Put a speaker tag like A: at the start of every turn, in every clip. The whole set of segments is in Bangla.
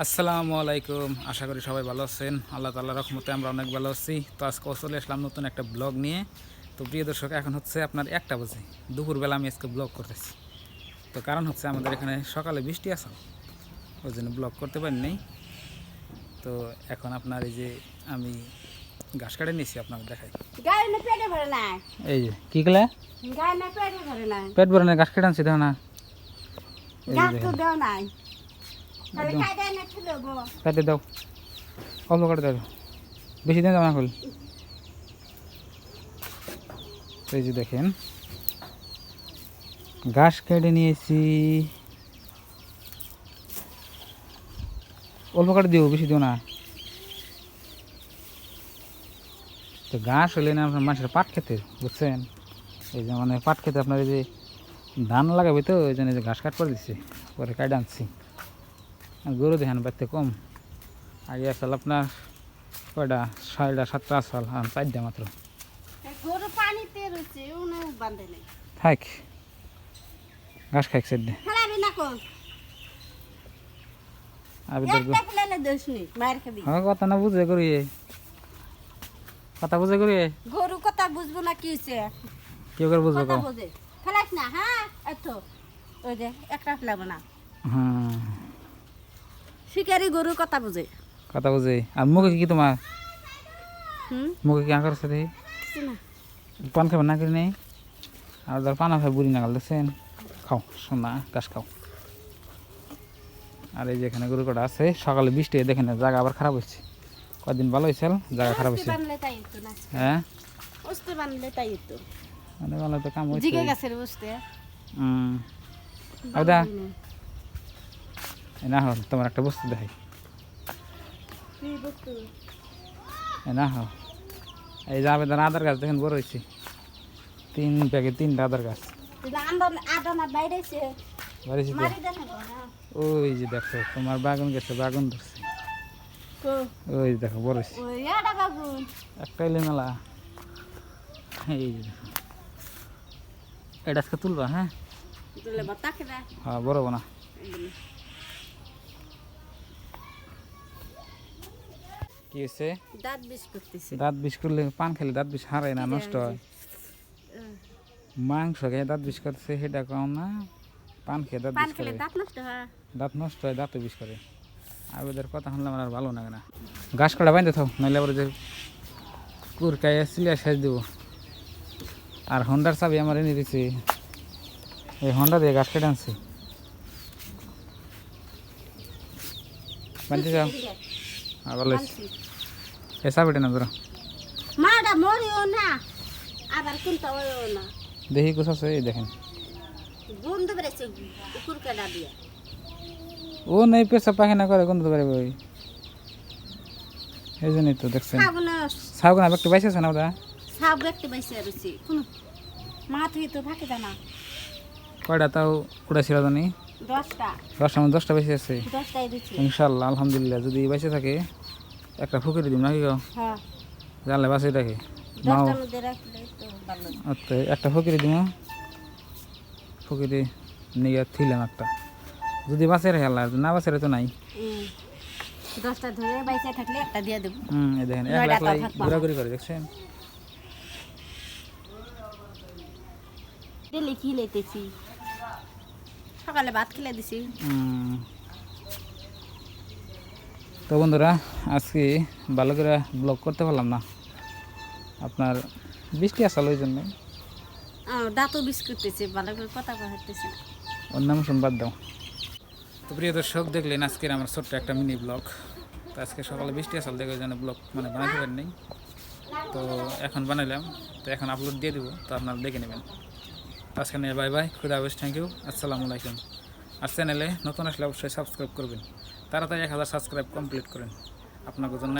A: আসসালামু আলাইকুম। আশা করি সবাই ভালো আছেন। আল্লাহ তাআলার রহমতে আমরা অনেক ভালো আছি। তো আজকে চলে আসলাম নতুন একটা ব্লগ নিয়ে। তো প্রিয় দর্শক, এখন হচ্ছে আপনার 1টা বাজে, দুপুরবেলা আমি আজকে ব্লগ করতেছি। তো কারণ হচ্ছে আমাদের এখানে সকালে বৃষ্টি আছে, ওই জন্য ব্লগ করতে পারিনি। তো এখন আপনার এই যে আমি ঘাস কাটে নিয়েছি, আপনাকে দেখাই।
B: গায়ে না পেটে ভরে নাই
A: এই যে কী গেলে
B: গায়ে না পেটে ভরে নাই
A: পেট ভরে না ঘাস কেটে আনছি, দেখো না। এই
B: গাছ
A: যে
B: তো
A: দেখেন,
B: দেও নাই তাহলে
A: একদম
B: কায়দা না ছিল গো
A: কাটে দাও, অল্প কাটে দাও, বেশি দিন যাবে না হল। এই যে দেখেন, ঘাস কেটে নিয়েছি, অল্প কাটে দিও, বেশি দিও না। তো ঘাস হলে না আপনার মানুষের পাট খেতে, বুঝছেন? এই যে মানে পাট খেতে আপনার এই যে ধান লাগাবে, তো ওই জন্য যে ঘাস কাট করে দিচ্ছে, পরে কাটে আনছি। আর গরু দেখেন বাড়তে কম, আগে আসল আপনার কয়টা 6টা 7টা আসল, আর 4টা মাত্র।
B: গরু পানিতে রয়েছে উনি বান্ধে নাই
A: থাক, ঘাস খাইক সেদ্ধে।
B: খেলাবি না কো
A: আর
B: একটা প্লেনে দোষ নেই মায়ের খাবি
A: হ্যাঁ, কথা না বুঝে করি, কথা বুঝে করি,
B: গরু কথা বুঝবো না কি হয়েছে
A: কেউ করে বুঝবে
B: কথা
A: কও।
B: বুঝে ফেলাস না হ্যাঁ এত ওই যে একটা ফেলাবো না
A: হ্যাঁ,
B: শিকারি গরু কথা বুঝে
A: কথা বুঝে। আর মুখে কি তোমার, মুখে কি আঁকার সাথে
B: কিছু না
A: পান খাবেন না, করে নেই। আর ধর পানা খাই বুড়ি নাগাল, দেখছেন? খাও সোনা, ঘাস খাও। আর এই যে এখানে গরু কটা আছে, সকালে বৃষ্টি দেখেন, জায়গা আবার খারাপ হচ্ছে। কদিন ভালো হয়েছিল, জায়গা খারাপ হয়েছে।
B: বানলে তাই তো না
A: হ্যাঁ,
B: বসতে বানলে তাই তো
A: মানে ভালো তো কাম হয়েছে।
B: জিগে গেছে রে বসতে
A: আদা না হো, তোমার একটা বস্তু দেখাই।
B: কি বস্তু
A: না হো, এই যে আবেদন আদার গাছ দেখেন, বড় হয়েছে, 3 প্যাকেট 3টা আদার গাছ
B: আদানা বাইরেছে
A: বাড়িয়েছি তো।
B: মারি দেন না
A: ওই যে দেখো, তোমার বাগান গেছে, বাগান ধরছে,
B: কো
A: ওই যে দেখো বড় হয়েছে,
B: ওই আডা বাবু
A: একটা এলে মেলা। এই যে দেখো, এটা আজকে তুলবা? হ্যাঁ
B: তুলে বাতাকে দা
A: হ্যাঁ, বড় না। কি হয়েছে?
B: দাঁত বিষ করতেছে
A: দাঁত বিষ করলে, পান খেলে দাঁত বিষ হারায় না, নষ্ট হয়। মাংস খেয়ে দাঁত বিষ করছে, সেটা কম না। পান খেয়ে দাঁত
B: পান
A: বিষ
B: খেলে
A: করে,
B: দাঁত নষ্ট হয়
A: দাঁত নষ্ট হয়, দাঁতও বিষ করে। আর ওদের কথা শুনলে আমার আর ভালো লাগে না। ঘাস কাটা বাইন্দে থাও, নাইলে আবার যে কুরকায় সিলিয়া সেচ দেবো। আর হন্ডার চাবি আমার এনে দিচ্ছে, এই হন্ডা দিয়ে ঘাস কেটে আনছি। বানতে যাও, আর ভালো হয়েছে। এই চাবিটা না ধরো,
B: মাডা মরিও না আবার কোনটা হইও না
A: দেখি কোথা আছে, এই দেখেন।
B: বন্ধ বেরেছে কুকুর কাটা দিয়া
A: ও নেই, পেশা পায়খানা করে কোন পারে ওই, এই জন্যই তো দেখছেন।
B: সাগুনা
A: সাউকান একটু বাইসে আছে না ওটা।
B: সাব একটু বাইসে রয়েছে কোন মা তুই তো থাকে জানা
A: কয়টা তাও উড়াইছিল জানি,
B: 10টা
A: 10টা বেশি আছে
B: 10টাই দিছি
A: ইনশাল্লাহ, আলহামদুলিল্লাহ। যদি বাইসে থাকে একটা ফুকিয়ে দিম নাকি, গো
B: হ্যাঁ
A: জানলে বাসে রাখে মাও।
B: 10টার মধ্যে রাখলে তো ভালো
A: আচ্ছা, একটা ফকিরে দিব, ফকিরে নিয়ে থইলাম একটা। যদি বাসে রাখে আল্লাহ, না বাসে তো নাই।
B: 10টা ধরে বাইসে থাকলে একটা দিয়ে দেব
A: এই দেখেন, এক
B: নয়টা
A: লাখ লাই
B: থাকবা।
A: ঘোরাঘুরি করে, দেখছেন?
B: লিখি লেতেছি সকালে ভাত খেলে দিছি
A: তো বন্ধুরা, আজকে ভালো করে ব্লগ করতে পারলাম না, আপনার বৃষ্টি আসল, ওই জন্য।
B: দাঁতও বিষ করতেছে ভালো করে কথা হতেছে
A: অন্য শুন বাদ দাও। তো প্রিয় দর্শক, দেখলেন আজকের আমার ছোট্ট একটা মিনি ব্লগ। তো আজকে সকালে বৃষ্টি আসল, দেখে ওই জন্য ব্লগ মানে বানাতে পারিনি। তো এখন বানাইলাম, তো এখন আপলোড দিয়ে দেবো, তো আপনারা দেখে নেবেন। আজকে নিয়ে বাই বাই, খুদা হাফেজ, থ্যাংক ইউ, আসসালামু আলাইকুম। আর চ্যানেলে নতুন আসলে অবশ্যই সাবস্ক্রাইব করবেন, তাড়াতাড়ি 1000 সাবস্ক্রাইব কমপ্লিট করেন। আপনাদের জন্য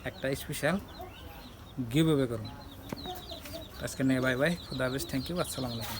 A: একটা স্পেশাল গিভ অ্যাওয়ে করুন। আজকে নিয়ে বাই বাই, খুদা হাফেজ, থ্যাংক ইউ, আসসালামু আলাইকুম।